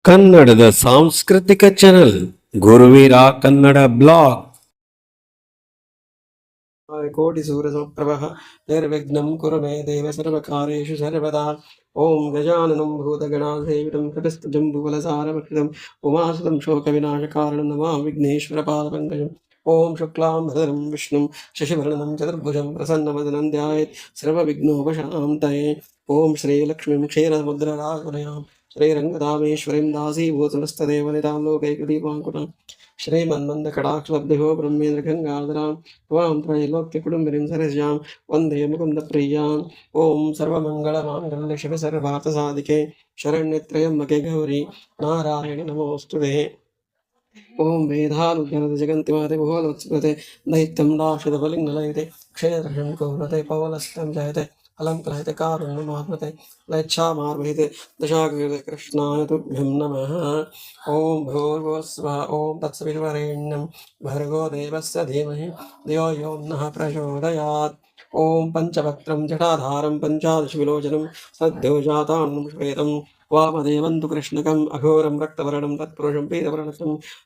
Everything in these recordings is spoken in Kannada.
ಕನ್ನಡದ ಸಾಂಸ್ಕೃತಿಕ ಚಾನೆಲ್ ಗುರುವೀರ ಕನ್ನಡ ಬ್ಲಾಗ್. ಕೋಟಿ ಸೂರ್ಯ ಸಮಪ್ರಭಃ ನಿರ್ವಿಘ್ನಂ ಕುರು ಮೇ ದೇವ ಸರ್ವಕಾರ್ಯೇಷು ಸರ್ವದಾ. ಓಂ ಗಜಾನನಂ ಭೂತಗಣಾಧೇವಿತಂ ಕಪಿಸ್ತಜಂಬುಫಲಸಾರಭಕ್ಷಿತಂ ಉಮಾಸುತಂ ಶೋಕವಿನಾಶಕಾರಣಂ ನಮಾಮಿ ವಿಘ್ನೇಶ್ವರ ಪಾದಪಂಕಜಂ. ಓಂ ಶುಕ್ಲಾಂ ಭರಧರಂ ವಿಷ್ಣುಂ ಶಶಿವರ್ಣಂ ಚತುರ್ಭುಜಂ ಪ್ರಸನ್ನವದನಂ ಧ್ಯಾಯೇತ್ ಸರ್ವವಿಘ್ನೋಪಶಾಂತಯೇ. ಓಂ ಶ್ರೀಲಕ್ಷ್ಮೀಂ ಕ್ಷೀರಸमुद्रराजतनयां श्रीरङ्गधामेश्वरीं दासीभूतमस्तदेवनितां लोकैकदीपाङ्कुरां श्रीमन्मन्दकटाक्षलब्धिभो ब्रह्मेन्द्रगङ्गाधरां त्वां त्रैलोक्यकुटुम्बिनीं सरस्यां वन्दे मुकुन्दप्रियां. ॐ सर्वमङ्गलमाङ्गल्ये शिवे सर्वार्थसाधिके शरण्ये त्र्यम्बके गौरी नारायणि नमोऽस्तुते. ॐ वेदानुग्रहते जगन्तिमाते भुवनोत्सुते दैत्यं दाक्षितबलिङ्गलयते क्षेत्रं कौरते पवलस्तं जयते अलं कलयते कारुण्यमात्मते लैच्छामार्वहिते दशाकृते कृष्णाय तुभ्यं नमः. ॐ भूर्भुवस्सुवः ॐ तत्सवितुर्वरेण्यं भर्गो देवस्य धीमहि धियो यो नः प्रचोदयात्. ॐ पञ्चवक्त्रं जटाधारं पञ्चादशविलोचनं सद्योजातानं श्वेतं वामदेवं तु कृष्णकम् अघोरं रक्तवर्णं तत्पुरुषं पीतवर्णं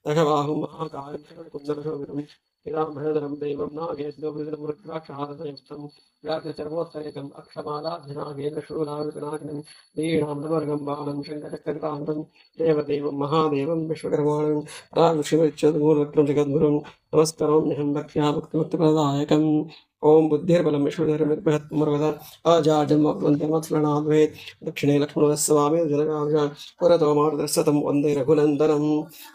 दशबाहुं महाकायं कुन्दरशोभितं पितामहधरं देवं नागेन्द्रं रुद्राक्षहारसंयुक्तं व्याघ्रचर्मोत्तरेकम् अक्षमालाभ्यनागेन्द्रशूलाविनाशनं दीणां नवर्गं बालं शङ्करचक्रान्तं देवदेवं महादेवं विश्वकर्माणं रामशिवच्युतमूर्वक्त्रं जगद्गुरुं नमस्करोम्यहं भक्त्या भक्तिमुक्तिप्रदायकम्. ओं बुद्धिर्बलं विश्वधर्मर्भयत्मर्वद अजाजन्मत्वन्त्यमत्स्मरणाद्वेत् दक्षिणे लक्ष्मणस्वामी जनकांश पुरतो मार्गदर्शतं वन्दे रघुनन्दनम्.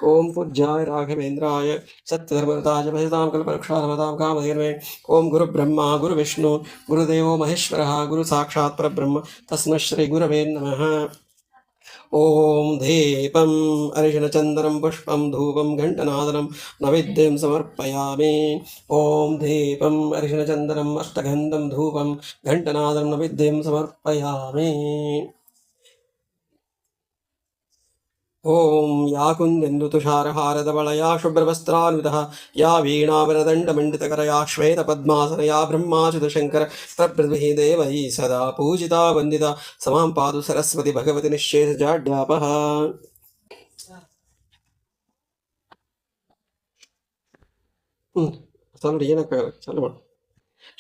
ओं पूज्याय राघवेन्द्राय सत्यधर्मरताय भजतां कल्पवृक्षाय कामधेनवे. ओं गुरुब्रह्मा गुरुविष्णु गुरुदेवो महेश्वरः गुरुसाक्षात् परब्रह्म तस्मै श्रीगुरवे नमः. ॐ दीपम् अरिशनचन्दनं पुष्पं धूपं घण्टनादनं नैवेद्यं समर्पयामि. ॐ दीपम् अरिशनचन्दनम् अष्टगन्धं धूपं घण्टनादनं नैवेद्यं समर्पयामि. ॐ या कुन्देन्दु तुषारहारधवलया शुभ्रवस्त्रान्वितः या वीणावरदण्डमण्डितकरया श्वेतपद्मासनया ब्रह्माच्युतशङ्कर प्रभृतिः देवैः सदा पूजिता वन्दिता समां पातु सरस्वती भगवती निःशेषजाड्यापः.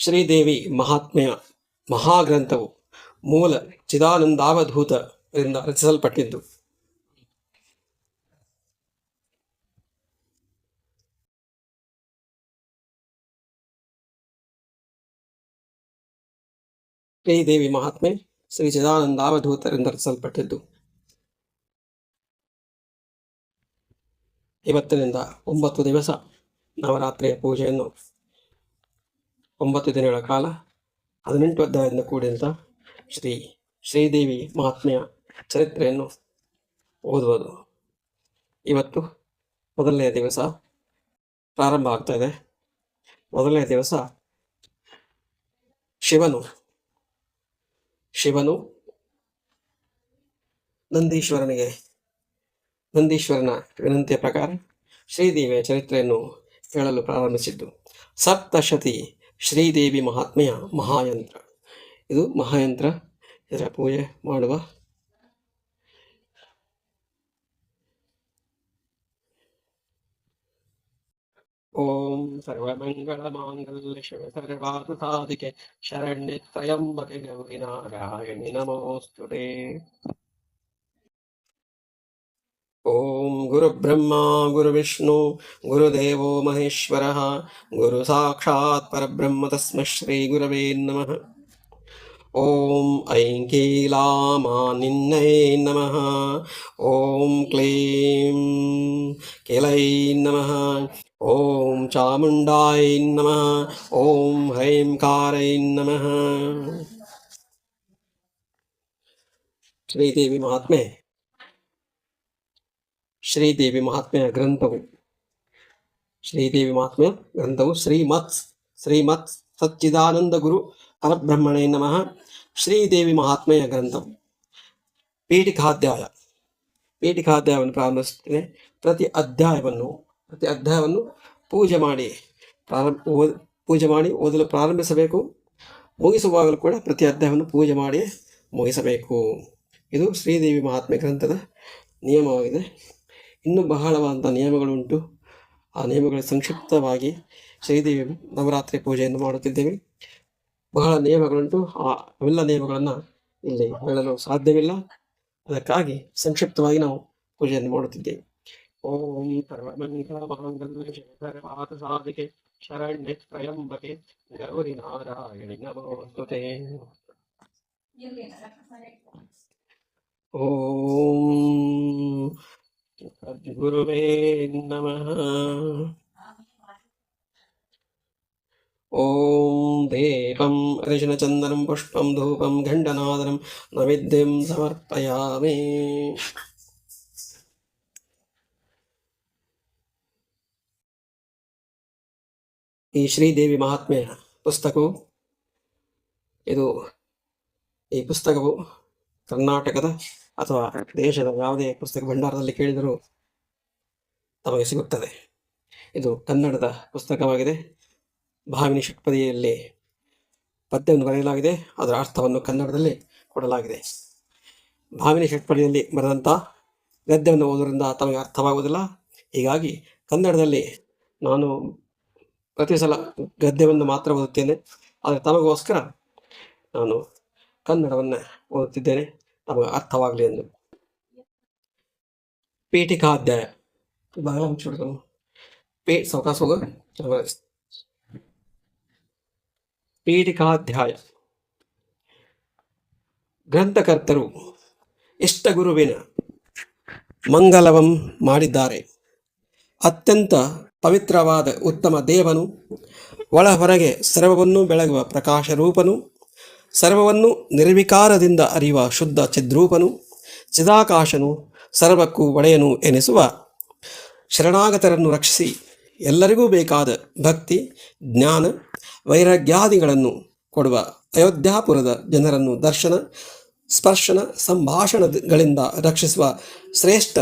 ಶ್ರೀದೇವಿ ಮಹಾತ್ಮೆಯ ಮಹಾಗ್ರಂಥವು ಮೂಲ ಚಿದಾನಂದಾವಧೂತರಿಂದ ರಚಿಸಲ್ಪಟ್ಟಿದ್ದು. ಶ್ರೀದೇವಿ ಮಹಾತ್ಮೆ ಶ್ರೀ ಚಿದಾನಂದಾವಧೂತರಿಂದ ರಚಿಸಲ್ಪಟ್ಟಿದ್ದು. ಇವತ್ತಿನಿಂದ 9 ದಿವಸ ನವರಾತ್ರಿಯ ಪೂಜೆಯನ್ನು 9 ದಿನಗಳ ಕಾಲ 18 ಅಧ್ಯಾಯದಿಂದ ಕೂಡಿದಂಥ ಶ್ರೀದೇವಿ ಮಹಾತ್ಮೆಯ ಚರಿತ್ರೆಯನ್ನು ಓದುವುದು. ಇವತ್ತು ಮೊದಲನೆಯ ದಿವಸ ಪ್ರಾರಂಭ ಆಗ್ತಾ ಇದೆ. ಮೊದಲನೆಯ ದಿವಸ ಶಿವನು ನಂದೀಶ್ವರನ ವಿನಂತಿಯ ಪ್ರಕಾರ ಶ್ರೀದೇವಿಯ ಚರಿತ್ರೆಯನ್ನು ಹೇಳಲು ಪ್ರಾರಂಭಿಸಿದ್ದು. ಸಪ್ತಶತಿ ಶ್ರೀದೇವಿ ಮಹಾತ್ಮೆಯ ಮಹಾಯಂತ್ರ. ಇದು ಮಹಾಯಂತ್ರ, ಇದರ ಪೂಜೆ ಮಾಡುವ ಓಂ ಸರ್ವಮಂಗಳಮಾಂಗಲ್ಯ ಶಿವೆ ಸರ್ವಾರ್ಥಸಾಧಿಕೆ ಶರಣ್ಯೆ ತ್ರ್ಯಂಬಕೆ ಗೌರಿ ನಾರಾಯಣಿ ನಮೋಸ್ತುತೆ. ಓಂ ಗುರುಬ್ರಹ್ಮ ಗುರುವಿಷ್ಣು ಗುರುದೇವೋ ಮಹೇಶ್ವರಃ ಗುರು ಸಾಕ್ಷಾತ್ ಪರಬ್ರಹ್ಮ ತಸ್ಮೈ ಶ್ರೀ ಗುರವೇ ನಮಃ. ಓಂ ಐಂ ಕೀಲಾಮಾನಿನ್ನೈ ನಮಃ. ಓಂ ಕ್ಲೀಂ ಕೇಲೈ ನಮಃ. ಓಂ ಚಾಮುಂಡಾಯ ನಮಃ. ಓಂ ಹ್ರೈಂ ಕಾರೈ ನಮಃ. ಶ್ರೀದೇವಿ ಮಹಾತ್ಮೆಯ ಗ್ರಂಥವು ಶ್ರೀಮತ್ ಸಚ್ಚಿದಾನಂದ ಗುರು ಪರಬ್ರಹ್ಮಣೇ ನಮಃ. ಶ್ರೀದೇವಿ ಮಹಾತ್ಮೆಯ ಗ್ರಂಥವು ಪೀಠಿಕಾಧ್ಯಾಯವನ್ನು ಪ್ರಾರಂಭಿಸುತ್ತೇನೆ. ಪ್ರತಿ ಅಧ್ಯಾಯವನ್ನು ಪೂಜೆ ಮಾಡಿ ಓದಲು ಪ್ರಾರಂಭಿಸಬೇಕು. ಮುಗಿಸುವಾಗಲೂ ಕೂಡ ಪ್ರತಿ ಅಧ್ಯಾಯವನ್ನು ಪೂಜೆ ಮಾಡಿ ಮುಗಿಸಬೇಕು. ಇದು ಶ್ರೀದೇವಿ ಮಹಾತ್ಮೆ ಗ್ರಂಥದ ನಿಯಮವಾಗಿದೆ. ಇನ್ನೂ ಬಹಳವಾದ ನಿಯಮಗಳುಂಟು. ಆ ನಿಯಮಗಳ ಸಂಕ್ಷಿಪ್ತವಾಗಿ ಶ್ರೀದೇವಿ ನವರಾತ್ರಿ ಪೂಜೆಯನ್ನು ಮಾಡುತ್ತಿದ್ದೇವೆ. ಬಹಳ ನಿಯಮಗಳುಂಟು. ಅವೆಲ್ಲ ನಿಯಮಗಳನ್ನು ಇಲ್ಲಿ ಹೇಳಲು ಸಾಧ್ಯವಿಲ್ಲ. ಅದಕ್ಕಾಗಿ ಸಂಕ್ಷಿಪ್ತವಾಗಿ ನಾವು ಪೂಜೆಯನ್ನು ಮಾಡುತ್ತಿದ್ದೇವೆ. ಓಂ ಸರ್ವಮಂಗಳ ಮಾಂಗಲ್ಯ ಶಂಕರಪಾದ ಸಾಧಿಕೆ ಶರಣ್ಯ ತ್ರಯಂಬಕೆ ಗೌರಿ ನಾರಾಯಣಿ ನಮೋಸ್ತುತೇ. ಓಂ ಸದ್ಗುರುವೇ ನಮಃ. ಓಂ ದೇವಂ ಅರಿಶಿನಚಂದನಂ ಪುಷ್ಪಂ ಧೂಪಂ ಘಂಟನಾದನಂ ನೈವೇದ್ಯಂ ಸಮರ್ಪಯಾಮಿ. ಈ ಶ್ರೀದೇವಿ ಮಹಾತ್ಮೆಯ ಪುಸ್ತಕವು ಈ ಪುಸ್ತಕವು ಕರ್ನಾಟಕದ ಅಥವಾ ದೇಶದ ಯಾವುದೇ ಪುಸ್ತಕ ಭಂಡಾರದಲ್ಲಿ ಕೇಳಿದರೂ ತಮಗೆ ಸಿಗುತ್ತದೆ. ಇದು ಕನ್ನಡದ ಪುಸ್ತಕವಾಗಿದೆ. ಭಾಮಿನಿ ಷಟ್ಪದಿಯಲ್ಲಿ ಪದ್ಯವನ್ನು ಬರೆಯಲಾಗಿದೆ. ಅದರ ಅರ್ಥವನ್ನು ಕನ್ನಡದಲ್ಲಿ ಕೊಡಲಾಗಿದೆ. ಭಾಮಿನಿ ಷಟ್ಪದಿಯಲ್ಲಿ ಬರೆದಂಥ ಗದ್ಯವನ್ನು ಓದುವುದರಿಂದ ತಮಗೆ ಅರ್ಥವಾಗುವುದಿಲ್ಲ. ಹೀಗಾಗಿ ಕನ್ನಡದಲ್ಲಿ ನಾನು ಪ್ರತಿ ಸಲ ಗದ್ಯವನ್ನು ಮಾತ್ರ ಓದುತ್ತೇನೆ. ಆದರೆ ತಮಗೋಸ್ಕರ ನಾನು ಕನ್ನಡವನ್ನು ಓದುತ್ತಿದ್ದೇನೆ, ತಮಗೆ ಅರ್ಥವಾಗಲಿ ಎಂದು. ಪೀಠಿಕಾಧ್ಯಾಯ ಬಹಳ ಮುಚ್ಚಿಬಿಡ್ತು. ಪೀಠಿಕಾಧ್ಯಾಯ. ಗ್ರಂಥಕರ್ತರು ಇಷ್ಟಗುರುವಿನ ಮಂಗಲವಂ ಮಾಡಿದ್ದಾರೆ. ಅತ್ಯಂತ ಪವಿತ್ರವಾದ ಉತ್ತಮ ದೇವನು, ಒಳ ಹೊರಗೆ ಸರ್ವವನ್ನು ಬೆಳಗುವ ಪ್ರಕಾಶ ರೂಪನು, ಸರ್ವವನ್ನು ನಿರ್ವಿಕಾರದಿಂದ ಅರಿಯುವ ಶುದ್ಧ ಚಿದ್ರೂಪನು, ಚಿದಾಕಾಶನು, ಸರ್ವಕ್ಕೂ ಒಡೆಯನು ಎನಿಸುವ ಶರಣಾಗತರನ್ನು ರಕ್ಷಿಸಿ ಎಲ್ಲರಿಗೂ ಬೇಕಾದ ಭಕ್ತಿ, ಜ್ಞಾನ, ವೈರಾಗ್ಯಾದಿಗಳನ್ನು ಕೊಡುವ ಅಯೋಧ್ಯಾಪುರದ ಜನರನ್ನು ದರ್ಶನ, ಸ್ಪರ್ಶನ, ಸಂಭಾಷಣಗಳಿಂದ ರಕ್ಷಿಸುವ ಶ್ರೇಷ್ಠ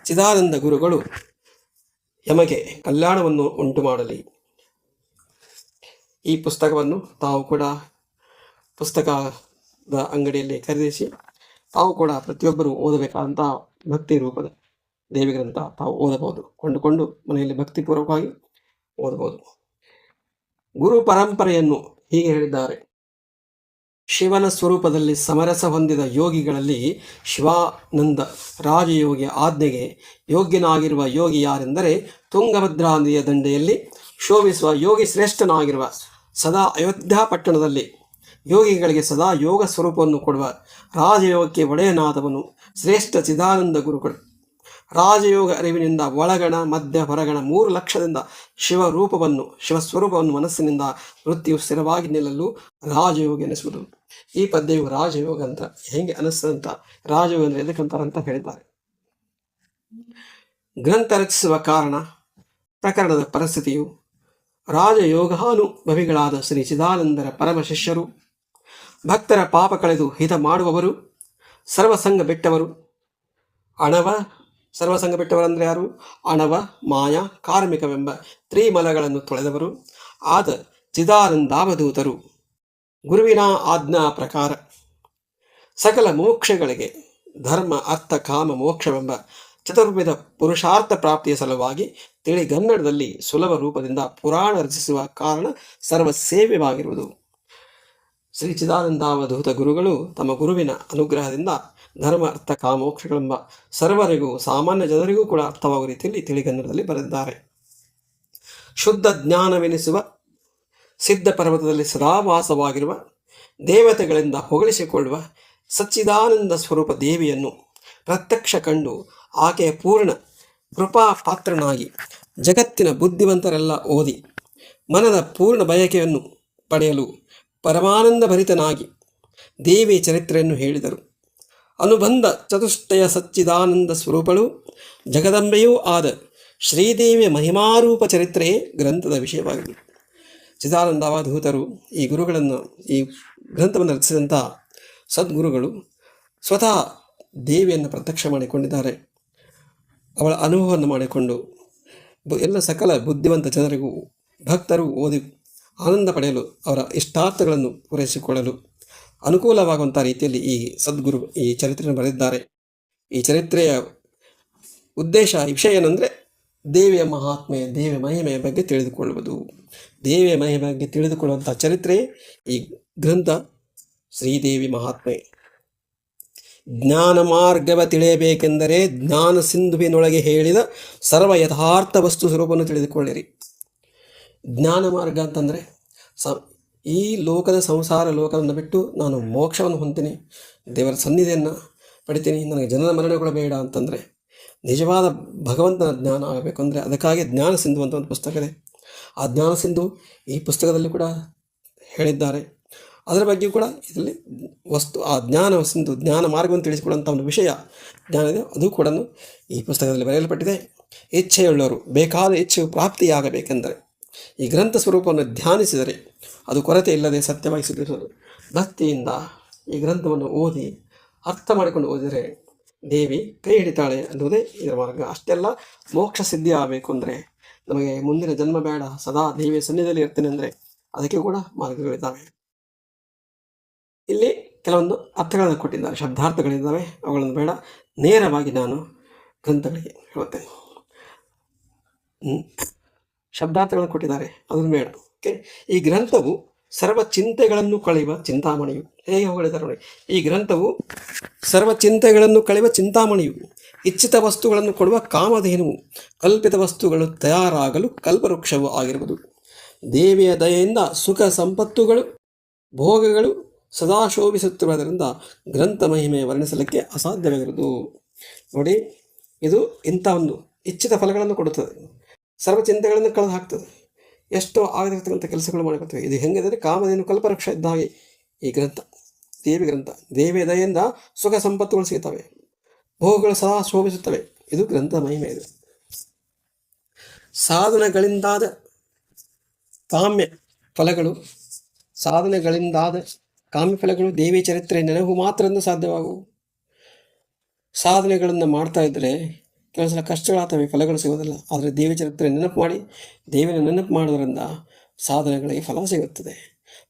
ಚಿದಾನಂದ ಗುರುಗಳು ಯಮಗೆ ಕಲ್ಯಾಣವನ್ನು ಉಂಟು ಮಾಡಲಿ. ಈ ಪುಸ್ತಕವನ್ನು ತಾವು ಕೂಡ ಪುಸ್ತಕದ ಅಂಗಡಿಯಲ್ಲಿ ಖರೀದಿಸಿ ತಾವು ಕೂಡ ಪ್ರತಿಯೊಬ್ಬರು ಓದಬೇಕಾದಂಥ ಭಕ್ತಿ ರೂಪದ ದೇವಿ ಗ್ರಂಥ ತಾವು ಓದಬಹುದು. ಕೊಂಡುಕೊಂಡು ಮನೆಯಲ್ಲಿ ಭಕ್ತಿಪೂರ್ವಕವಾಗಿ ಓದಬಹುದು. ಗುರು ಪರಂಪರೆಯನ್ನು ಹೀಗೆ ಹೇಳಿದ್ದಾರೆ. ಶಿವನ ಸ್ವರೂಪದಲ್ಲಿ ಸಮರಸ ಹೊಂದಿದ ಯೋಗಿಗಳಲ್ಲಿ ಶಿವಾನಂದ ರಾಜಯೋಗಿಯ ಆಜ್ಞೆಗೆ ಯೋಗ್ಯನಾಗಿರುವ ಯೋಗಿ ಯಾರೆಂದರೆ ತುಂಗಭದ್ರಾ ನದಿಯ ದಂಡೆಯಲ್ಲಿ ಶೋಭಿಸುವ ಯೋಗಿ ಶ್ರೇಷ್ಠನಾಗಿರುವ ಸದಾ ಅಯೋಧ್ಯ ಪಟ್ಟಣದಲ್ಲಿ ಯೋಗಿಗಳಿಗೆ ಸದಾ ಯೋಗ ಸ್ವರೂಪವನ್ನು ಕೊಡುವ ರಾಜಯೋಗಕ್ಕೆ ಒಡೆಯನಾದವನು ಶ್ರೇಷ್ಠ ಚಿದಾನಂದ ಗುರುಗಳು. ರಾಜಯೋಗ ಅರಿವಿನಿಂದ ಒಳಗಣ ಮಧ್ಯ ಹೊರಗಣ 3 ಲಕ್ಷದಿಂದ ಶಿವಸ್ವರೂಪವನ್ನು ಮನಸ್ಸಿನಿಂದ ವೃತ್ತಿಯು ಸ್ಥಿರವಾಗಿ ನಿಲ್ಲಲು ರಾಜಯೋಗ ಎನಿಸುವುದು. ಈ ಪದ್ಯವು ರಾಜಯೋಗ ಅಂತ ಹೆಂಗೆ ಅನಿಸ್ತದಂತ, ರಾಜಯೋಗ ಅಂದರೆ ಎದಕ್ಕಂತಾರಂತ ಹೇಳಿದ್ದಾರೆ. ಗ್ರಂಥ ರಚಿಸುವ ಕಾರಣ, ಪ್ರಕರಣದ ಪರಿಸ್ಥಿತಿಯು ರಾಜಯೋಗಾನುಭವಿಗಳಾದ ಶ್ರೀ ಚಿದಾನಂದರ ಪರಮ ಶಿಷ್ಯರು, ಭಕ್ತರ ಪಾಪ ಕಳೆದು ಹಿತ ಮಾಡುವವರು, ಸರ್ವಸಂಗ ಬಿಟ್ಟವರು. ಸರ್ವಸಂಗ ಬಿಟ್ಟವರಂದರೆ ಯಾರು? ಅಣವ, ಮಾಯ, ಕಾರ್ಮಿಕವೆಂಬ ತ್ರಿಮಲಗಳನ್ನು ತೊಳೆದವರು ಆದ ಚಿದಾನಂದಾವಧೂತರು. ಗುರುವಿನ ಆಜ್ಞಾ ಪ್ರಕಾರ ಸಕಲ ಮೋಕ್ಷಗಳಿಗೆ ಧರ್ಮ, ಅರ್ಥ, ಕಾಮ, ಮೋಕ್ಷವೆಂಬ ಚತುರ್ವಿಧ ಪುರುಷಾರ್ಥ ಪ್ರಾಪ್ತಿಯ ಸಲುವಾಗಿ ತಿಳಿಗನ್ನಡದಲ್ಲಿ ಸುಲಭ ರೂಪದಿಂದ ಪುರಾಣ ರಚಿಸುವ ಕಾರಣ ಸರ್ವಸೇವ್ಯವಾಗಿರುವುದು. ಶ್ರೀ ಚಿದಾನಂದಾವಧೂತ ಗುರುಗಳು ತಮ್ಮ ಗುರುವಿನ ಅನುಗ್ರಹದಿಂದ ಧರ್ಮ, ಅರ್ಥ, ಕಾಮ, ಮೋಕ್ಷಗಳೆಂಬ ಸರ್ವರಿಗೂ ಸಾಮಾನ್ಯ ಜನರಿಗೂ ಕೂಡ ಅರ್ಥವಾಗುವ ರೀತಿಯಲ್ಲಿ ತಿಳಿಗನ್ನಡದಲ್ಲಿ ಬರೆದಿದ್ದಾರೆ. ಶುದ್ಧ ಜ್ಞಾನವೆನಿಸುವ ಸಿದ್ಧ ಪರ್ವತದಲ್ಲಿ ಸದಾವಾಸವಾಗಿರುವ ದೇವತೆಗಳಿಂದ ಹೊಗಳಿಸಿಕೊಳ್ಳುವ ಸಚ್ಚಿದಾನಂದ ಸ್ವರೂಪ ದೇವಿಯನ್ನು ಪ್ರತ್ಯಕ್ಷ ಕಂಡು ಆಕೆಯ ಪೂರ್ಣ ಕೃಪಾ ಪಾತ್ರನಾಗಿ ಜಗತ್ತಿನ ಬುದ್ಧಿವಂತರೆಲ್ಲ ಓದಿ ಮನದ ಪೂರ್ಣ ಬಯಕೆಯನ್ನು ಪಡೆಯಲು ಪರಮಾನಂದ ಭರಿತನಾಗಿ ದೇವಿ ಚರಿತ್ರೆಯನ್ನು ಹೇಳಿದರು. ಅನುಬಂಧ ಚತುಷ್ಟಯ ಸಚ್ಚಿದಾನಂದ ಸ್ವರೂಪಳು ಜಗದಂಬೆಯೂ ಆದ ಶ್ರೀದೇವಿಯ ಮಹಿಮಾರೂಪ ಚರಿತ್ರೆಯೇ ಗ್ರಂಥದ ವಿಷಯವಾಗಿದೆ. ಚಿದಾನಂದಾವಧೂತರು ಈ ಗ್ರಂಥವನ್ನು ರಚಿಸಿದಂಥ ಸದ್ಗುರುಗಳು ಸ್ವತಃ ದೇವಿಯನ್ನು ಪ್ರತ್ಯಕ್ಷ ಮಾಡಿಕೊಂಡಿದ್ದಾರೆ. ಅವಳ ಅನುಭವವನ್ನು ಮಾಡಿಕೊಂಡು ಎಲ್ಲ ಸಕಲ ಬುದ್ಧಿವಂತ ಜನರಿಗೂ ಭಕ್ತರು ಓದಿ ಆನಂದ ಪಡೆಯಲು ಅವರ ಇಷ್ಟಾರ್ಥಗಳನ್ನು ಪೂರೈಸಿಕೊಳ್ಳಲು ಅನುಕೂಲವಾಗುವಂಥ ರೀತಿಯಲ್ಲಿ ಈ ಸದ್ಗುರು ಈ ಚರಿತ್ರೆಯನ್ನು ಬರೆದಿದ್ದಾರೆ. ಈ ಚರಿತ್ರೆಯ ಉದ್ದೇಶ ವಿಷಯ ಏನಂದರೆ ದೇವಿಯ ಮಹಾತ್ಮೆ, ದೇವಿಯ ಮಹಿಮೆಯ ಬಗ್ಗೆ ತಿಳಿದುಕೊಳ್ಳುವುದು. ದೇವಿಯ ಮಹಿಮೆಯ ಬಗ್ಗೆ ತಿಳಿದುಕೊಳ್ಳುವಂಥ ಚರಿತ್ರೆ ಈ ಗ್ರಂಥ ಶ್ರೀದೇವಿ ಮಹಾತ್ಮೆ. ಜ್ಞಾನ ಮಾರ್ಗವ ತಿಳಿಯಬೇಕೆಂದರೆ ಜ್ಞಾನ ಸಿಂಧುವಿನೊಳಗೆ ಹೇಳಿದ ಸರ್ವ ಯಥಾರ್ಥ ವಸ್ತು ಸ್ವರೂಪವನ್ನು ತಿಳಿದುಕೊಳ್ಳಿರಿ. ಜ್ಞಾನ ಮಾರ್ಗ ಅಂತಂದರೆ ಈ ಲೋಕದ ಸಂಸಾರ ಲೋಕವನ್ನು ಬಿಟ್ಟು ನಾನು ಮೋಕ್ಷವನ್ನು ಹೊಂದ್ತೀನಿ, ದೇವರ ಸನ್ನಿಧಿಯನ್ನು ಪಡಿತೀನಿ, ನನಗೆ ಜನನ ಮರಣಗಳು ಬೇಡ ಅಂತಂದರೆ ನಿಜವಾದ ಭಗವಂತನ ಜ್ಞಾನ ಆಗಬೇಕು ಅಂದರೆ ಅದಕ್ಕಾಗಿ ಜ್ಞಾನ ಸಿಂಧು ಅಂತ ಒಂದು ಪುಸ್ತಕ ಇದೆ. ಆ ಜ್ಞಾನ ಸಿಂಧು ಈ ಪುಸ್ತಕದಲ್ಲಿ ಕೂಡ ಹೇಳಿದ್ದಾರೆ. ಅದರ ಬಗ್ಗೆಯೂ ಕೂಡ ಇದರಲ್ಲಿ ಆ ಜ್ಞಾನ ಸಿಂಧು ಜ್ಞಾನ ಮಾರ್ಗವನ್ನು ತಿಳಿಸಿಕೊಡುವಂಥ ಒಂದು ವಿಷಯ ಜ್ಞಾನ ಇದೆ, ಅದು ಕೂಡ ಈ ಪುಸ್ತಕದಲ್ಲಿ ಬರೆಯಲ್ಪಟ್ಟಿದೆ. ಇಚ್ಛೆಯುಳ್ಳವರು ಬೇಕಾದ ಇಚ್ಛೆಯು ಪ್ರಾಪ್ತಿಯಾಗಬೇಕೆಂದರೆ ಈ ಗ್ರಂಥ ಸ್ವರೂಪವನ್ನು ಧ್ಯಾನಿಸಿದರೆ ಅದು ಕೊರತೆ ಇಲ್ಲದೆ ಸತ್ಯವಾಗಿ ಸಿದ್ಧಿಸುವುದು. ಭಕ್ತಿಯಿಂದ ಈ ಗ್ರಂಥವನ್ನು ಓದಿ ಅರ್ಥ ಮಾಡಿಕೊಂಡು ಓದಿದರೆ ದೇವಿ ಕೈ ಹಿಡಿತಾಳೆ ಅನ್ನೋದೇ ಇದರ ಮಾರ್ಗ. ಅಷ್ಟೆಲ್ಲ ಮೋಕ್ಷ ಸಿದ್ಧಿ ಆಗಬೇಕು ಅಂದರೆ, ನಮಗೆ ಮುಂದಿನ ಜನ್ಮ ಬೇಡ, ಸದಾ ದೇವಿಯ ಸನ್ನಿಧಿಯಲ್ಲಿ ಇರ್ತೇನೆ ಅಂದರೆ ಅದಕ್ಕೆ ಕೂಡ ಮಾರ್ಗಗಳಿದ್ದಾವೆ. ಇಲ್ಲಿ ಕೆಲವೊಂದು ಅರ್ಥಗಳನ್ನು ಕೊಟ್ಟಿದ್ದಾರೆ, ಶಬ್ದಾರ್ಥಗಳಿದ್ದಾವೆ, ಅವುಗಳನ್ನು ಬೇಡ, ನೇರವಾಗಿ ನಾನು ಗ್ರಂಥಗಳಿಗೆ ಹೇಳುತ್ತೇನೆ. ಶಬ್ದಾರ್ಥಗಳನ್ನು ಕೊಟ್ಟಿದ್ದಾರೆ, ಅದನ್ನು ಬೇಡ. ಓಕೆ, ಈ ಗ್ರಂಥವು ಸರ್ವ ಚಿಂತೆಗಳನ್ನು ಕಳೆಯುವ ಚಿಂತಾಮಣಿಯು. ಹೇಗೆ ಹೊಗಳಿದ್ದಾರೆ ನೋಡಿ, ಈ ಗ್ರಂಥವು ಸರ್ವ ಚಿಂತೆಗಳನ್ನು ಕಳೆಯುವ ಚಿಂತಾಮಣಿಯು, ಇಚ್ಛಿತ ವಸ್ತುಗಳನ್ನು ಕೊಡುವ ಕಾಮಧೇನುವು, ಕಲ್ಪಿತ ವಸ್ತುಗಳು ತಯಾರಾಗಲು ಕಲ್ಪವೃಕ್ಷವು ಆಗಿರುವುದು. ದೇವಿಯ ದಯೆಯಿಂದ ಸುಖ ಸಂಪತ್ತುಗಳು ಭೋಗಗಳು ಸದಾ ಶೋಭಿಸುತ್ತಿರುವುದರಿಂದ ಗ್ರಂಥ ಮಹಿಮೆಯ ವರ್ಣಿಸಲಿಕ್ಕೆ ಅಸಾಧ್ಯವಾಗಿರುವುದು. ನೋಡಿ, ಇದು ಇಂಥ ಒಂದು ಇಚ್ಛಿತ ಫಲಗಳನ್ನು ಕೊಡುತ್ತದೆ, ಸರ್ವ ಚಿಂತೆಗಳನ್ನು ಕಳೆದು ಹಾಕ್ತದೆ, ಎಷ್ಟೋ ಆಗದಿರ್ತಕ್ಕಂಥ ಕೆಲಸಗಳು ಮಾಡಿಕೊಡ್ತವೆ. ಇದು ಹೆಂಗಿದ್ರೆ ಕಾಮಧೇನು ಕಲ್ಪವೃಕ್ಷ ಇದ್ದ ಹಾಗೆ ಈ ಗ್ರಂಥ, ದೇವಿ ಗ್ರಂಥ. ದೇವಿಯ ದಯೆಯಿಂದ ಸುಖ ಸಂಪತ್ತುಗಳು ಸಿಗುತ್ತವೆ, ಭೋಗಗಳು ಸದಾ ಶೋಭಿಸುತ್ತವೆ. ಇದು ಗ್ರಂಥ ಮಹಿಮೆ. ಇದು ಸಾಧನೆಗಳಿಂದಾದ ಕಾಮ್ಯ ಫಲಗಳು ದೇವಿ ಚರಿತ್ರೆ ನೆನಪು ಮಾತ್ರದಿಂದ ಸಾಧ್ಯವಾಗುವು. ಸಾಧನೆಗಳನ್ನು ಮಾಡ್ತಾ ಇದ್ದರೆ ಕೆಲವು ಸಲ ಕಷ್ಟಗಳಾಗ್ತವೆ, ಫಲಗಳು ಸಿಗೋದಿಲ್ಲ. ಆದರೆ ದೇವಿ ಚರಿತ್ರೆ ನೆನಪು ಮಾಡಿ, ದೇವಿನ ನೆನಪು ಮಾಡೋದರಿಂದ ಸಾಧನೆಗಳಿಗೆ ಫಲ ಸಿಗುತ್ತದೆ.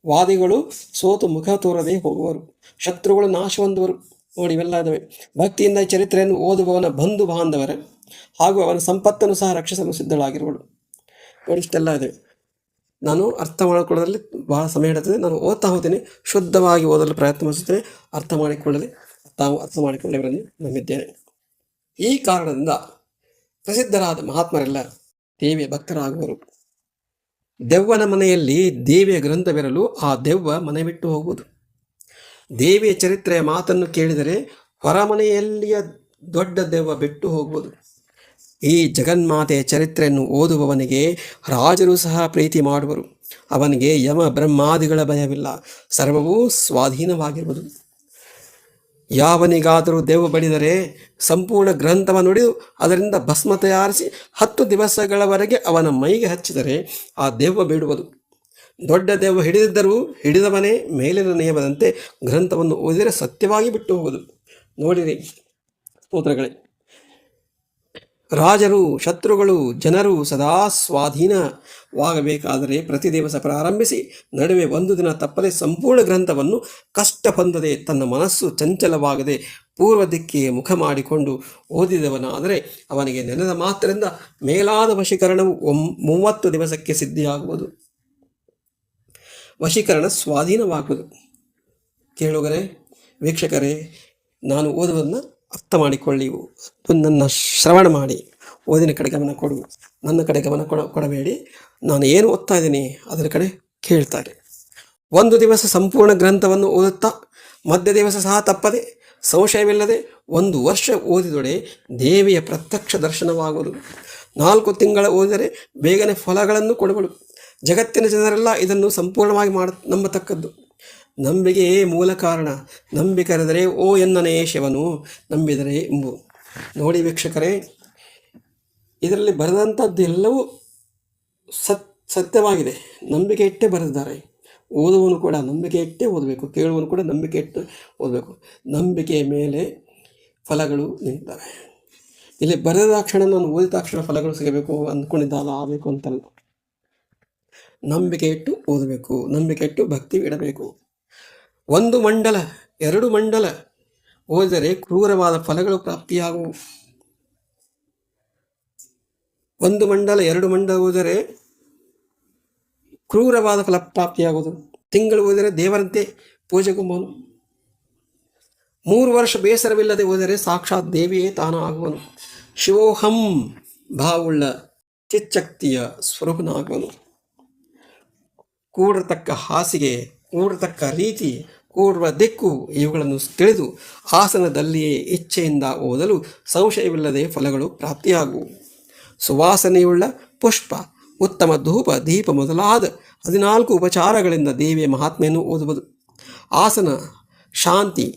ವಾದಿಗಳು ಸೋತು ಮುಖ ತೋರದೆ ಹೋಗುವರು, ಶತ್ರುಗಳು ನಾಶ ಹೊಂದುವರು. ನೋಡಿ, ಇವೆಲ್ಲ ಇದ್ದಾವೆ. ಭಕ್ತಿಯಿಂದ ಈ ಚರಿತ್ರೆಯನ್ನು ಓದುವವನ ಬಂಧು ಬಾಂಧವರ ಹಾಗೂ ಅವನ ಸಂಪತ್ತನ್ನು ಸಹ ರಕ್ಷಿಸಲು ಸಿದ್ಧಳಾಗಿರುವಳು. ನೋಡಿ, ಇಷ್ಟೆಲ್ಲ ಇದ್ದಾವೆ. ನಾನು ಅರ್ಥ ಮಾಡಿಕೊಳ್ಳೋದ್ರಲ್ಲಿ ಬಹಳ ಸಮಯ ಹಿಡಿತದೆ. ನಾನು ಓದ್ತಾ ಹೋಗ್ತೀನಿ, ಶುದ್ಧವಾಗಿ ಓದಲು ಪ್ರಯತ್ನಿಸುತ್ತೇನೆ. ಅರ್ಥ ಮಾಡಿಕೊಳ್ಳಿವರನ್ನು ನಂಬಿದ್ದೇನೆ. ಈ ಕಾರಣದಿಂದ ಪ್ರಸಿದ್ಧರಾದ ಮಹಾತ್ಮರೆಲ್ಲ ದೇವಿಯ ಭಕ್ತರಾಗುವರು. ದೆವ್ವನ ಮನೆಯಲ್ಲಿ ದೇವಿಯ ಗ್ರಂಥವಿರಲು ಆ ದೆವ್ವ ಮನೆ ಬಿಟ್ಟು ಹೋಗುವುದು. ದೇವಿಯ ಚರಿತ್ರೆಯ ಮಾತನ್ನು ಕೇಳಿದರೆ ಹೊರಮನೆಯಲ್ಲಿಯ ದೊಡ್ಡ ದೆವ್ವ ಬಿಟ್ಟು ಹೋಗುವುದು. ಈ ಜಗನ್ಮಾತೆಯ ಚರಿತ್ರೆಯನ್ನು ಓದುವವನಿಗೆ ರಾಜರು ಸಹ ಪ್ರೀತಿ ಮಾಡುವರು. ಅವನಿಗೆ ಯಮ ಬ್ರಹ್ಮಾದಿಗಳ ಭಯವಿಲ್ಲ, ಸರ್ವವೂ ಸ್ವಾಧೀನವಾಗಿರುವುದು. ಯಾವನಿಗಾದರೂ ದೆವ್ವ ಬಡಿದರೆ ಸಂಪೂರ್ಣ ಗ್ರಂಥವನ್ನು ನುಡಿದು ಅದರಿಂದ ಭಸ್ಮ ತಯಾರಿಸಿ 10 ದಿವಸಗಳವರೆಗೆ ಅವನ ಮೈಗೆ ಹಚ್ಚಿದರೆ ಆ ದೆವ್ವ ಬಿಡುವುದು. ದೊಡ್ಡ ದೆವ್ವ ಹಿಡಿದಿದ್ದರೂ ಹಿಡಿದವನೇ ಮೇಲಿನ ನಿಯಮದಂತೆ ಗ್ರಂಥವನ್ನು ಓದಿದರೆ ಸತ್ಯವಾಗಿ ಬಿಟ್ಟು ಹೋಗುವುದು. ನೋಡಿರಿ ಸ್ತೋತ್ರಗಳೇ, ರಾಜರು ಶತ್ರುಗಳು ಜನರು ಸದಾ ಸ್ವಾಧೀನವಾಗಬೇಕಾದರೆ ಪ್ರತಿ ದಿವಸ ಪ್ರಾರಂಭಿಸಿ ನಡುವೆ 1 ದಿನ ತಪ್ಪದೆ ಸಂಪೂರ್ಣ ಗ್ರಂಥವನ್ನು ಕಷ್ಟ ಹೊಂದದೆ ತನ್ನ ಮನಸ್ಸು ಚಂಚಲವಾಗದೆ ಪೂರ್ವ ದಿಕ್ಕಿಗೆ ಮುಖ ಮಾಡಿಕೊಂಡು ಓದಿದವನಾದರೆ ಅವನಿಗೆ ನೆನೆದ ಮಾತ್ರದಿಂದ ಮೇಲಾದ ವಶೀಕರಣವು 30 ದಿವಸಕ್ಕೆ ಸಿದ್ಧಿಯಾಗುವುದು. ವಶೀಕರಣ ಸ್ವಾಧೀನವಾಗುವುದು. ಕೇಳುಗರೆ, ವೀಕ್ಷಕರೇ, ನಾನು ಓದುವುದನ್ನು ಅರ್ಥ ಮಾಡಿಕೊಳ್ಳಿ, ನನ್ನ ಶ್ರವಣ ಮಾಡಿ, ಓದಿನ ಕಡೆ ಗಮನ ಕೊಡು, ನನ್ನ ಕಡೆ ಗಮನ ಕೊಡಬೇಡಿ. ನಾನು ಏನು ಓದ್ತಾ ಇದ್ದೀನಿ ಅದರ ಕಡೆ ಕೇಳ್ತಾರೆ. 1 ದಿವಸ ಸಂಪೂರ್ಣ ಗ್ರಂಥವನ್ನು ಓದುತ್ತಾ ಮಧ್ಯ ದಿವಸ ಸಹ ತಪ್ಪದೆ ಸಂಶಯವಿಲ್ಲದೆ 1 ವರ್ಷ ಓದಿದೊಡೆ ದೇವಿಯ ಪ್ರತ್ಯಕ್ಷ ದರ್ಶನವಾಗುವುದು. 4 ತಿಂಗಳ ಓದಿದರೆ ಬೇಗನೆ ಫಲಗಳನ್ನು ಕೊಡುವಳು. ಜಗತ್ತಿನ ಜನರೆಲ್ಲ ಇದನ್ನು ಸಂಪೂರ್ಣವಾಗಿ ನಂಬತಕ್ಕದ್ದು. ನಂಬಿಕೆಯೇ ಮೂಲ ಕಾರಣ. ನಂಬಿಕರೆದರೆ ಓ ಎನ್ನನೇ ಶಿವನು, ನಂಬಿದರೆ ಎಂಬು. ನೋಡಿ ವೀಕ್ಷಕರೇ, ಇದರಲ್ಲಿ ಬರೆದಂಥದ್ದು ಎಲ್ಲವೂ ಸತ್ಯವಾಗಿದೆ. ನಂಬಿಕೆ ಇಟ್ಟೇ ಬರೆದಿದ್ದಾರೆ. ಓದುವನು ಕೂಡ ನಂಬಿಕೆ ಇಟ್ಟೇ ಓದಬೇಕು, ಕೇಳುವನು ಕೂಡ ನಂಬಿಕೆ ಇಟ್ಟು ಓದಬೇಕು. ನಂಬಿಕೆಯ ಮೇಲೆ ಫಲಗಳು ನಿಂತವೆ. ಇಲ್ಲಿ ಬರೆದ ತಕ್ಷಣ ನಾನು ಓದಿದ ತಕ್ಷಣ ಫಲಗಳು ಸಿಗಬೇಕು ಅಂದ್ಕೊಂಡಿದ್ದಾಗ ಆಗಬೇಕು ಅಂತಲ್ಲ. ನಂಬಿಕೆ ಇಟ್ಟು ಓದಬೇಕು, ನಂಬಿಕೆ ಇಟ್ಟು ಭಕ್ತಿ ಇಡಬೇಕು. 1 ಮಂಡಲ 2 ಮಂಡಲ ಓದಿದರೆ ಕ್ರೂರವಾದ ಫಲಗಳು ಪ್ರಾಪ್ತಿಯಾಗುವು. 1 ಮಂಡಲ 2 ಮಂಡಲ ಓದಿದರೆ ಕ್ರೂರವಾದ ಫಲಪ್ರಾಪ್ತಿಯಾಗುವುದು. ತಿಂಗಳು ಓದಿದರೆ ದೇವರಂತೆ ಪೂಜೆಗುಂಬನು. 3 ವರ್ಷ ಬೇಸರವಿಲ್ಲದೆ ಓದಿದರೆ ಸಾಕ್ಷಾತ್ ದೇವಿಯೇ ತಾನು ಆಗುವನು. ಶಿವೋಹಂ ಭಾವುಳ್ಳ ಚಿಚ್ಚಕ್ತಿಯ ಸ್ವರೂಪನಾಗುವನು. ಕೂಡತಕ್ಕ ಹಾಸಿಗೆ, ಕೂಡತಕ್ಕ ರೀತಿ, ಕೂಡುವ ದಿಕ್ಕು ಇವುಗಳನ್ನು ತಿಳಿದು ಆಸನದಲ್ಲಿಯೇ ಇಚ್ಛೆಯಿಂದ ಓದಲು ಸಂಶಯವಿಲ್ಲದೆ ಫಲಗಳು ಪ್ರಾಪ್ತಿಯಾಗುವು. ಸುವಾಸನೆಯುಳ್ಳ ಪುಷ್ಪ, ಉತ್ತಮ ಧೂಪ, ದೀಪ ಮೊದಲಾದ 14 ಉಪಚಾರಗಳಿಂದ ದೇವಿಯ ಮಹಾತ್ಮೆಯನ್ನು ಓದುವುದು. ಆಸನ, ಶಾಂತಿ,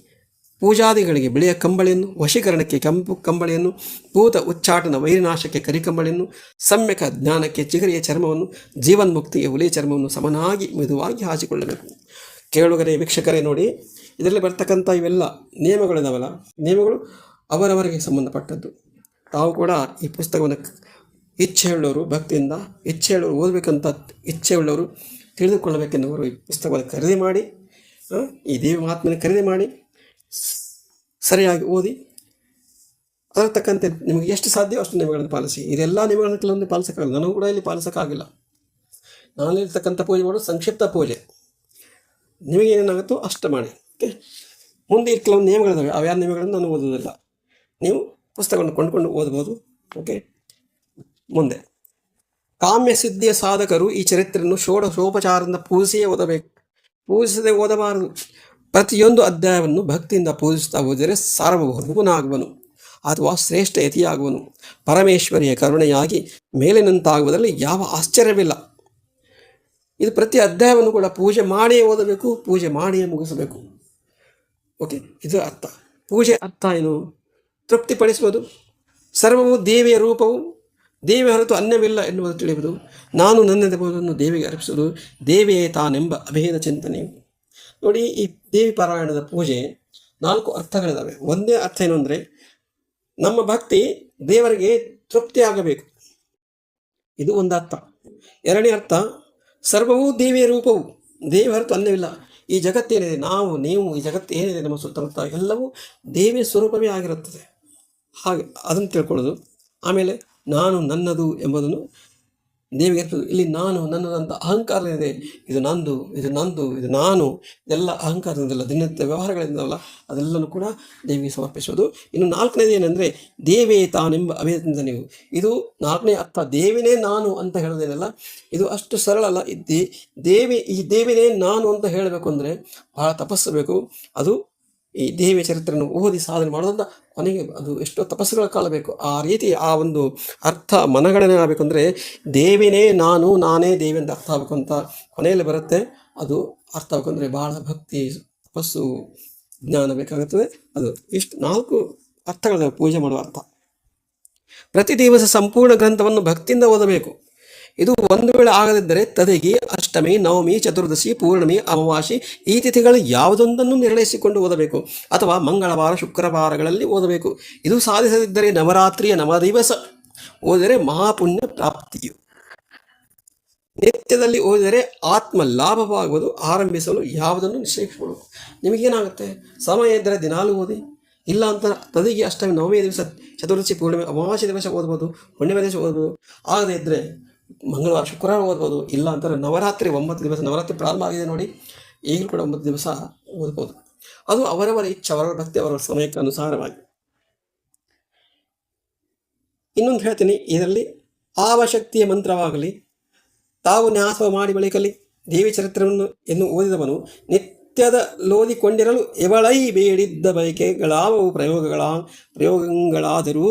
ಪೂಜಾದಿಗಳಿಗೆ ಬಿಳಿಯ ಕಂಬಳಿಯನ್ನು, ವಶೀಕರಣಕ್ಕೆ ಕೆಂಪು ಕಂಬಳಿಯನ್ನು, ಭೂತ ಉಚ್ಚಾಟನ ವೈರಿನಾಶಕ್ಕೆ ಕರಿಕಂಬಳಿಯನ್ನು, ಸಮ್ಯಕ ಜ್ಞಾನಕ್ಕೆ ಚಿಗರಿಯ ಚರ್ಮವನ್ನು, ಜೀವನ್ಮುಕ್ತಿಗೆ ಹುಲಿಯ ಚರ್ಮವನ್ನು ಸಮನಾಗಿ ಮೆದುವಾಗಿ ಹಾಸಿಕೊಳ್ಳಬೇಕು. ಕೇಳುಗರೆ, ವೀಕ್ಷಕರೇ, ನೋಡಿ, ಇದರಲ್ಲಿ ಬರ್ತಕ್ಕಂಥ ಇವೆಲ್ಲ ನಿಯಮಗಳಿದಾವಲ್ಲ, ನಿಯಮಗಳು ಅವರವರಿಗೆ ಸಂಬಂಧಪಟ್ಟದ್ದು. ತಾವು ಕೂಡ ಈ ಪುಸ್ತಕವನ್ನು ಇಚ್ಛೆಯುಳ್ಳವರು, ಭಕ್ತಿಯಿಂದ ಇಚ್ಛೆಯುಳ್ಳವರು, ಓದಬೇಕಂತ ಇಚ್ಛೆಯುಳ್ಳವರು, ತಿಳಿದುಕೊಳ್ಳಬೇಕೆನ್ನುವರು ಈ ಪುಸ್ತಕವನ್ನು ಖರೀದಿ ಮಾಡಿ, ಈ ದೇವಿ ಮಹಾತ್ಮನ ಖರೀದಿ ಮಾಡಿ ಸರಿಯಾಗಿ ಓದಿ ಅದರ ತಕ್ಕಂತೆ ನಿಮಗೆ ಎಷ್ಟು ಸಾಧ್ಯವೋ ಅಷ್ಟು ನಿಯಮಗಳನ್ನು ಪಾಲಿಸಿ. ಇದೆಲ್ಲ ನಿಯಮಗಳನ್ನು ಕೆಲವೊಂದು ಪಾಲಿಸೋಕ್ಕಾಗಲ್ಲ. ನನಗೂ ಕೂಡ ಇಲ್ಲಿ ಪಾಲಿಸೋಕ್ಕಾಗಿಲ್ಲ. ನಾನು ಹೇಳ್ತಕ್ಕಂಥ ಪೂಜೆ ಮಾಡೋದು ಸಂಕ್ಷಿಪ್ತ ಪೂಜೆ. ನಿಮಗೇನೇನಾಗುತ್ತೋ ಅಷ್ಟು ಮಾಡಿ. ಓಕೆ, ಮುಂದೆ ಕೆಲವೊಂದು ನಿಯಮಗಳಿದ್ದಾವೆ. ಅವ್ಯಾವ ನಿಯಮಗಳನ್ನು ನಾನು ಓದೋದಿಲ್ಲ. ನೀವು ಪುಸ್ತಕವನ್ನು ಕೊಂಡ್ಕೊಂಡು ಓದ್ಬೋದು. ಓಕೆ, ಮುಂದೆ ಕಾಮ್ಯ ಸಿದ್ಧಿಯ ಸಾಧಕರು ಈ ಚರಿತ್ರೆಯನ್ನು ಷೋಡಶೋಪಚಾರದಿಂದ ಪೂಜಿಸಿಯೇ ಓದಬೇಕು. ಪೂಜಿಸದೆ ಓದಬಾರದು. ಪ್ರತಿಯೊಂದು ಅಧ್ಯಾಯವನ್ನು ಭಕ್ತಿಯಿಂದ ಪೂಜಿಸ್ತಾ ಓದಿದರೆ ಸಾರ್ವಭೌಮನಾಗುವನು ಅಥವಾ ಶ್ರೇಷ್ಠ ಯತಿಯಾಗುವನು. ಪರಮೇಶ್ವರಿಯ ಕರುಣೆಯಾಗಿ ಮೇಲಿನಂತಾಗುವುದರಲ್ಲಿ ಯಾವ ಆಶ್ಚರ್ಯವಿಲ್ಲ. ಇದು ಪ್ರತಿ ಅಧ್ಯಾಯವನ್ನು ಕೂಡ ಪೂಜೆ ಮಾಡಿಯೇ ಓದಬೇಕು, ಪೂಜೆ ಮಾಡಿಯೇ ಮುಗಿಸಬೇಕು. ಓಕೆ, ಇದು ಅರ್ಥ. ಪೂಜೆ ಅರ್ಥ ಏನು? ತೃಪ್ತಿಪಡಿಸುವುದು, ಸರ್ವವು ದೇವಿಯ ರೂಪವು, ದೇವಿ ಹೊರತು ಅನ್ಯವಿಲ್ಲ ಎನ್ನುವುದು ತಿಳಿಯುವುದು, ನಾನು ನನ್ನೆಂಬುದನ್ನು ದೇವಿಗೆ ಅರ್ಪಿಸುವುದು, ದೇವಿಯೇ ತಾನೆಂಬ ಅಭೇದ ಚಿಂತನೆಯು. ನೋಡಿ, ಈ ದೇವಿ ಪಾರಾಯಣದ ಪೂಜೆ 4 ಅರ್ಥಗಳಿದ್ದಾವೆ. ಒಂದೇ ಅರ್ಥ ಏನು ಅಂದರೆ, ನಮ್ಮ ಭಕ್ತಿ ದೇವರಿಗೆ ತೃಪ್ತಿ ಆಗಬೇಕು. ಇದು ಒಂದು ಅರ್ಥ. ಎರಡನೇ ಅರ್ಥ, ಸರ್ವವೂ ದೇವಿಯ ರೂಪವು, ದೇವಿ ಹೊರತು ಅನ್ಯವಿಲ್ಲ. ಈ ಜಗತ್ತೇನಿದೆ, ನಾವು ನೀವು ಈ ಜಗತ್ತು ಏನಿದೆ ನಮ್ಮ ಸುತ್ತಮುತ್ತ ಎಲ್ಲವೂ ದೇವಿಯ ಸ್ವರೂಪವೇ ಆಗಿರುತ್ತದೆ. ಹಾಗೆ ಅದನ್ನು ತಿಳ್ಕೊಳ್ಳೋದು. ಆಮೇಲೆ ನಾನು ನನ್ನದು ಎಂಬುದನ್ನು ದೇವಿಗೆ ಅರ್ಪಿಸೋದು. ಇಲ್ಲಿ ನಾನು ನನ್ನದು ಅಂತ ಅಹಂಕಾರ ಇದೆ. ಇದು ನಂದು, ಇದು ನಂದು, ಇದು ನಾನು, ಇದೆಲ್ಲ ಅಹಂಕಾರದಿಂದಲ್ಲ, ದಿನನಿತ್ಯ ವ್ಯವಹಾರಗಳಿಂದಲ್ಲ, ಅದೆಲ್ಲನೂ ಕೂಡ ದೇವಿಗೆ ಸಮರ್ಪಿಸೋದು. ಇನ್ನು 4ನೇದು ಏನಂದರೆ, ದೇವೇ ತಾನೆಂಬ ಅಭೇದದಿಂದ ನೀವು. ಇದು 4ನೇ ಅರ್ಥ. ದೇವಿನೇ ನಾನು ಅಂತ ಹೇಳೋದೇನಲ್ಲ, ಇದು ಅಷ್ಟು ಸರಳ ಅಲ್ಲ. ಈ ದೇವಿನೇ ನಾನು ಅಂತ ಹೇಳಬೇಕು ಅಂದರೆ ಬಹಳ ತಪಸ್ಸು ಬೇಕು. ಅದು ಈ ದೇವಿಯ ಚರಿತ್ರೆಯನ್ನು ಓದಿ ಸಾಧನೆ ಮಾಡೋದ್ರಿಂದ ಕೊನೆಗೆ ಅದು ಎಷ್ಟೋ ತಪಸ್ಸುಗಳ ಕಾಲ ಬೇಕು. ಆ ರೀತಿ ಆ ಒಂದು ಅರ್ಥ ಮನಗಣನೆ ಆಗಬೇಕು ಅಂದರೆ ದೇವಿನೇ ನಾನು, ನಾನೇ ದೇವಿ ಅಂತ ಅರ್ಥ ಆಗಬೇಕು ಅಂತ ಕೊನೆಯಲ್ಲಿ ಬರುತ್ತೆ. ಅದು ಅರ್ಥ ಆಗಬೇಕು ಅಂದರೆ ಬಹಳ ಭಕ್ತಿ, ತಪಸ್ಸು, ಜ್ಞಾನ ಬೇಕಾಗುತ್ತದೆ. ಅದು ಇಷ್ಟು 4 ಅರ್ಥಗಳಿವೆ ಪೂಜೆ ಮಾಡುವ ಅರ್ಥ. ಪ್ರತಿ ದಿವಸ ಸಂಪೂರ್ಣ ಗ್ರಂಥವನ್ನು ಭಕ್ತಿಯಿಂದ ಓದಬೇಕು. ಇದು ಒಂದು ವೇಳೆ ಆಗದಿದ್ದರೆ ತದಿಗಿ, ಅಷ್ಟಮಿ, ನವಮಿ, ಚತುರ್ದಶಿ, ಪೂರ್ಣಮಿ, ಅಮಾವಾಸ್ಯೆ ಈ ತಿಥಿಗಳು ಯಾವುದೊಂದನ್ನು ನಿರ್ಣಯಿಸಿಕೊಂಡು ಓದಬೇಕು, ಅಥವಾ ಮಂಗಳವಾರ, ಶುಕ್ರವಾರಗಳಲ್ಲಿ ಓದಬೇಕು. ಇದು ಸಾಧಿಸದಿದ್ದರೆ ನವರಾತ್ರಿಯ 9 ದಿವಸ ಓದಿದರೆ ಮಹಾಪುಣ್ಯ ಪ್ರಾಪ್ತಿಯು. ನಿತ್ಯದಲ್ಲಿ ಓದಿದರೆ ಆತ್ಮ ಲಾಭವಾಗುವುದು. ಆರಂಭಿಸಲು ಯಾವುದನ್ನು ನಿಶ್ಚಯಿಸಿಕೊಳ್ಳುವುದು. ನಿಮಗೇನಾಗುತ್ತೆ, ಸಮಯ ಇದ್ದರೆ ದಿನಾಲು ಓದಿ, ಇಲ್ಲ ಅಂತ ತದಿಗೆ, ಅಷ್ಟಮಿ, ನವಮಿ ದಿವಸ, ಚತುರ್ದಶಿ, ಪೂರ್ಣಿಮೆ, ಅಮಾವಾಸ್ಯೆ ದಿವಸ ಓದ್ಬೋದು, ಹುಣ್ಣಿಮೆ ದಿವಸ ಓದ್ಬೋದು. ಆಗದೇ ಇದ್ದರೆ ಮಂಗಳವಾರ, ಶುಕ್ರವಾರ ಓದ್ಬೋದು. ಇಲ್ಲ ಅಂತಾರೆ ನವರಾತ್ರಿ 9 ದಿವಸ, ನವರಾತ್ರಿ ಪ್ರಾರಂಭ ಆಗಿದೆ ನೋಡಿ, ಈಗಲೂ ಕೂಡ 9 ದಿವಸ ಓದ್ಬೋದು. ಅದು ಅವರವರ ಇಚ್ಛೆ, ಅವರವರ ಭಕ್ತಿ, ಅವರವರ ಸಮಯಕ್ಕೆ ಅನುಸಾರವಾಗಿ. ಇನ್ನೊಂದು ಹೇಳ್ತೀನಿ, ಇದರಲ್ಲಿ ಆವಶಕ್ತಿಯ ಮಂತ್ರವಾಗಲಿ, ತಾವು ನ್ಯಾಸ ಮಾಡಿ ಬಳಿಕಲಿ ದೇವಿ ಚರಿತ್ರೆಯನ್ನು ಎಂದು ಓದಿದವನು ನಿತ್ಯದ ಲೋದಿಕೊಂಡಿರಲು ಎವಳೈ ಬೇಡಿದ್ದ ಬಯಕೆಗಳಾವವು ಪ್ರಯೋಗಗಳಾದರೂ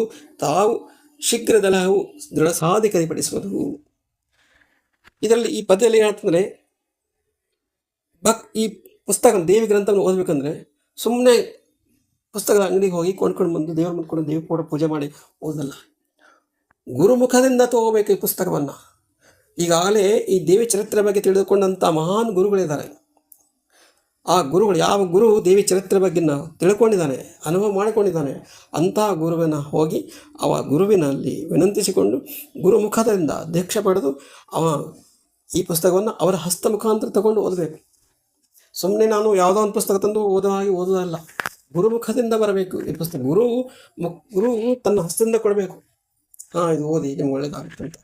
ತಾವು ಶೀಘ್ರದಲಹವು ದೃಢ ಸಾಧಿಕರಿಪಡಿಸುವುದು. ಇದರಲ್ಲಿ ಈ ಪದ್ಯದಲ್ಲಿ ಏನಂತಂದರೆ, ಈ ಪುಸ್ತಕ ದೇವಿ ಗ್ರಂಥವನ್ನು ಓದಬೇಕಂದ್ರೆ ಸುಮ್ಮನೆ ಪುಸ್ತಕದ ಅಂಗಡಿಗೆ ಹೋಗಿ ಕೊಂಡ್ಕೊಂಡು ಬಂದು ದೇವರ ಮುಂದ್ಕೊಂಡು ದೇವಿ ಕೂಡ ಪೂಜೆ ಮಾಡಿ ಓದಲ್ಲ. ಗುರುಮುಖದಿಂದ ತಗೋಬೇಕು ಈ ಪುಸ್ತಕವನ್ನು. ಈಗಾಗಲೇ ಈ ದೇವಿ ಚರಿತ್ರೆ ಬಗ್ಗೆ ತಿಳಿದುಕೊಂಡಂಥ ಮಹಾನ್ ಗುರುಗಳಿದ್ದಾರೆ. ಆ ಗುರುಗಳು, ಯಾವ ಗುರು ದೇವಿ ಚರಿತ್ರೆ ಬಗ್ಗೆ ತಿಳ್ಕೊಂಡಿದ್ದಾನೆ, ಅನುಭವ ಮಾಡಿಕೊಂಡಿದ್ದಾನೆ, ಅಂತಹ ಗುರುವಿನ ಹೋಗಿ ಅವ ಗುರುವಿನಲ್ಲಿ ವಿನಂತಿಸಿಕೊಂಡು ಗುರುಮುಖದಿಂದ ದೀಕ್ಷೆ ಪಡೆದು ಅವ ಈ ಪುಸ್ತಕವನ್ನು ಅವರ ಹಸ್ತ ಮುಖಾಂತರ ತಗೊಂಡು ಓದಬೇಕು. ಸುಮ್ಮನೆ ನಾನು ಯಾವುದೋ ಒಂದು ಪುಸ್ತಕ ತಂದು ಓದೋದಲ್ಲ, ಗುರುಮುಖದಿಂದ ಬರಬೇಕು ಈ ಪುಸ್ತಕ. ಗುರು ತನ್ನ ಹಸ್ತದಿಂದ ಕೊಡಬೇಕು. ಇದು ಓದಿ ನಿಮ್ಗೆ ಒಳ್ಳೇದಾಗುತ್ತೆ ಅಂತ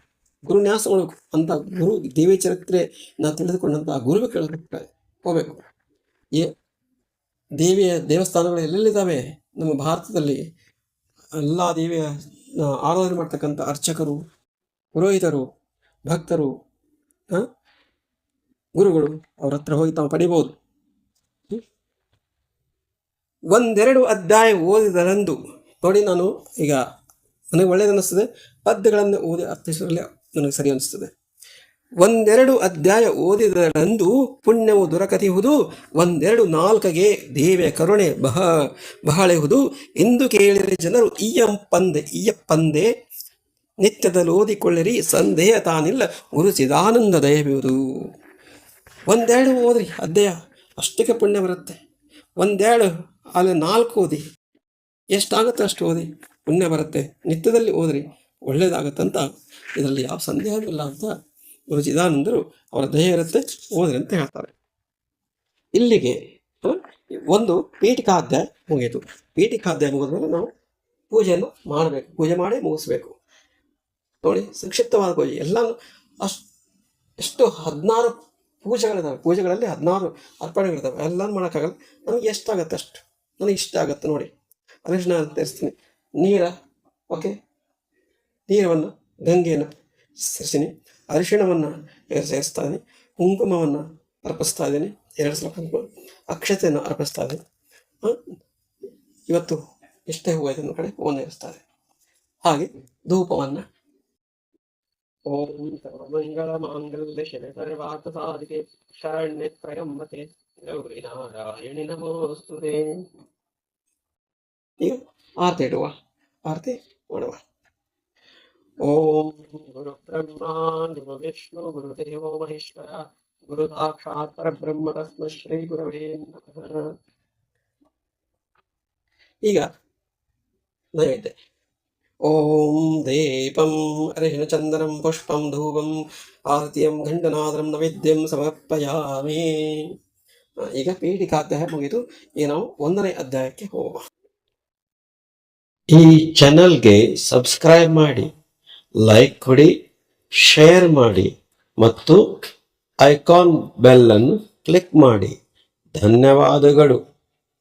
ಗುರುನ್ಯಾಸ ಮಾಡಬೇಕು ಅಂತ ಗುರು ದೇವಿ ಚರಿತ್ರೆ ನಾವು ತಿಳಿದುಕೊಂಡಂಥ ಗುರುವೆ ಕೇಳಬೇಕು ಹೋಗ್ಬೇಕು. ದೇವಿಯ ದೇವಸ್ಥಾನಗಳು ಎಲ್ಲೆಲ್ಲಿದ್ದಾವೆ ನಮ್ಮ ಭಾರತದಲ್ಲಿ, ಎಲ್ಲ ದೇವಿಯ ಆರಾಧನೆ ಮಾಡ್ತಕ್ಕಂಥ ಅರ್ಚಕರು, ಪುರೋಹಿತರು, ಭಕ್ತರು, ಗುರುಗಳು ಅವ್ರ ಹತ್ರ ಹೋಗಿ ತಾವು ಪಡಿಬೋದು. ಒಂದೆರಡು ಅಧ್ಯಾಯ ಓದಿದರಂದು ನೋಡಿ, ನಾನು ಈಗ ನನಗೆ ಒಳ್ಳೇದು ಅನ್ನಿಸ್ತದೆ, ಪದ್ಯಗಳನ್ನು ಓದಿ ಅರ್ಥೈಸೋದ್ರಲ್ಲಿ ನನಗೆ ಸರಿ ಅನಿಸ್ತದೆ. ಒಂದೆರಡು ಅಧ್ಯಾಯ ಓದಿದರಂದು ಪುಣ್ಯವು ದೊರಕತಿಹುದು, ಒಂದೆರಡು ನಾಲ್ಕಗೆ ದೇವಿಯ ಕರುಣೆ ಬಹಳೆಹುದು. ಎಂದು ಕೇಳಿದರೆ ಜನರು ಇಯ್ಯಪ್ಪಂದೆ ನಿತ್ಯದಲ್ಲಿ ಓದಿಕೊಳ್ಳಿರಿ, ಸಂದೇಹ ತಾನಿಲ್ಲ ಗುರು ಚಿದಾನಂದ ದಯವಿರುವುದು. ಒಂದೆರಡು ಓದ್ರಿ ಅಧ್ಯಾಯ, ಅಷ್ಟಕ್ಕೆ ಪುಣ್ಯ ಬರುತ್ತೆ. ಒಂದೆರಡು ಅಲ್ಲಿ 4 ಓದಿ, ಎಷ್ಟಾಗುತ್ತೆ ಅಷ್ಟು ಓದಿ, ಪುಣ್ಯ ಬರುತ್ತೆ. ನಿತ್ಯದಲ್ಲಿ ಓದ್ರಿ, ಒಳ್ಳೇದಾಗತ್ತಂತ ಇದರಲ್ಲಿ ಯಾವ ಸಂದೇಹವೂ ಇಲ್ಲ ಅಂತ ಗುರು ಚಿದಾನಂದರು ಅವರ ದಯ ಇರುತ್ತೆ, ಓದ್ರಿ ಅಂತ ಹೇಳ್ತಾರೆ. ಇಲ್ಲಿಗೆ ಒಂದು ಪೀಠಿಕಾಧ್ಯಾಯ ಮುಗಿಯಿತು. ಪೀಠಿಕಾಧ್ಯಾಯ ಮುಗಿದ್ಮೇಲೆ ನಾವು ಪೂಜೆಯನ್ನು ಮಾಡಬೇಕು, ಪೂಜೆ ಮಾಡಿ ಮುಗಿಸ್ಬೇಕು. ನೋಡಿ, ಸಂಕ್ಷಿಪ್ತವಾದ ಪೂಜೆ ಎಲ್ಲಾನು ಎಷ್ಟು 16 ಪೂಜೆಗಳಿದ್ದಾವೆ. ಪೂಜೆಗಳಲ್ಲಿ 16 ಅರ್ಪಣೆಗಳಿದ್ದಾವೆ. ಎಲ್ಲಾನು ಮಾಡೋಕ್ಕಾಗಲ್ಲ, ನಮಗೆ ಎಷ್ಟಾಗತ್ತೆ ಅಷ್ಟು, ನನಗೆ ಇಷ್ಟ ಆಗುತ್ತೆ ನೋಡಿ. ಅರಿಶಿನ ತರಿಸ್ತೀನಿ, ಓಕೆ, ನೀರವನ್ನು ಗಂಗೆಯನ್ನು ಸೇರಿಸ್ತೀನಿ, ಅರಿಶಿಣವನ್ನು ಸೇರಿಸ್ತಾ ಇದ್ದೀನಿ, ಕುಂಕುಮವನ್ನು ಅರ್ಪಿಸ್ತಾ ಇದ್ದೀನಿ, 2 ಸಲ ಕುಂಕುಮ, ಅಕ್ಷತೆಯನ್ನು ಅರ್ಪಿಸ್ತಾ ಇದ್ದೀನಿ. ಇವತ್ತು ಎಷ್ಟೇ ಹೂವು ಇದನ್ನು ಕಡೆ ಹೂವನ್ನು ಇರಿಸ್ತಾ ಇದೆ. ಹಾಗೆ ಧೂಪವನ್ನು ಓಂ ಸರ್ವಮಂಗಳ ಮಾಂಗಲ್ಯ ಶಿವೆ ಸರ್ವಾರ್ಥ ಸಾಧಿಕೆ ಶರಣ್ಯೆ ತ್ರ್ಯಂಬಕೆ ಗೌರಿ ನಾರಾಯಣಿ ನಮೋಸ್ತುತೆ. ಈಗ ಆರತಿ ಇಡುವ, ಆರತಿ ಮಾಡುವ. ಓಂ ಗುರು ಬ್ರಹ್ಮ ಗುರು ವಿಷ್ಣು ಗುರುದೇವೋ ಮಹೇಶ್ವರ ಗುರು ಸಾಕ್ಷಾತ್ ಪರಬ್ರಹ್ಮ ತಸ್ಮೈ ಶ್ರೀ ಗುರವೇ ನಮಃ. ಈಗ ನೈವೇದ್ಯ. ಓಂ ದೀಪಂ ಅರಿಶಿಣ ಚಂದನಂ ಪುಷ್ಪಂ ಧೂಪಂ ಆರತಿಯಂ ಘಂಟನಾದಂ ನೈವೇದ್ಯಂ ಸಮರ್ಪಯಾಮಿ. ಈಗ ಪೀಠಿಕಾಧ್ಯಾಯ ಮುಗಿದು, ಈಗ ನಾವು 1ನೇ ಅಧ್ಯಾಯಕ್ಕೆ ಹೋಗುವ. ಈ ಚಾನಲ್ಗೆ ಸಬ್ಸ್ಕ್ರೈಬ್ ಮಾಡಿ, ಲೈಕ್ ಕೊಡಿ, ಶೇರ್ ಮಾಡಿ ಮತ್ತು ಐಕಾನ್ ಬೆಲ್ ಅನ್ನು ಕ್ಲಿಕ್ ಮಾಡಿ. ಧನ್ಯವಾದಗಳು.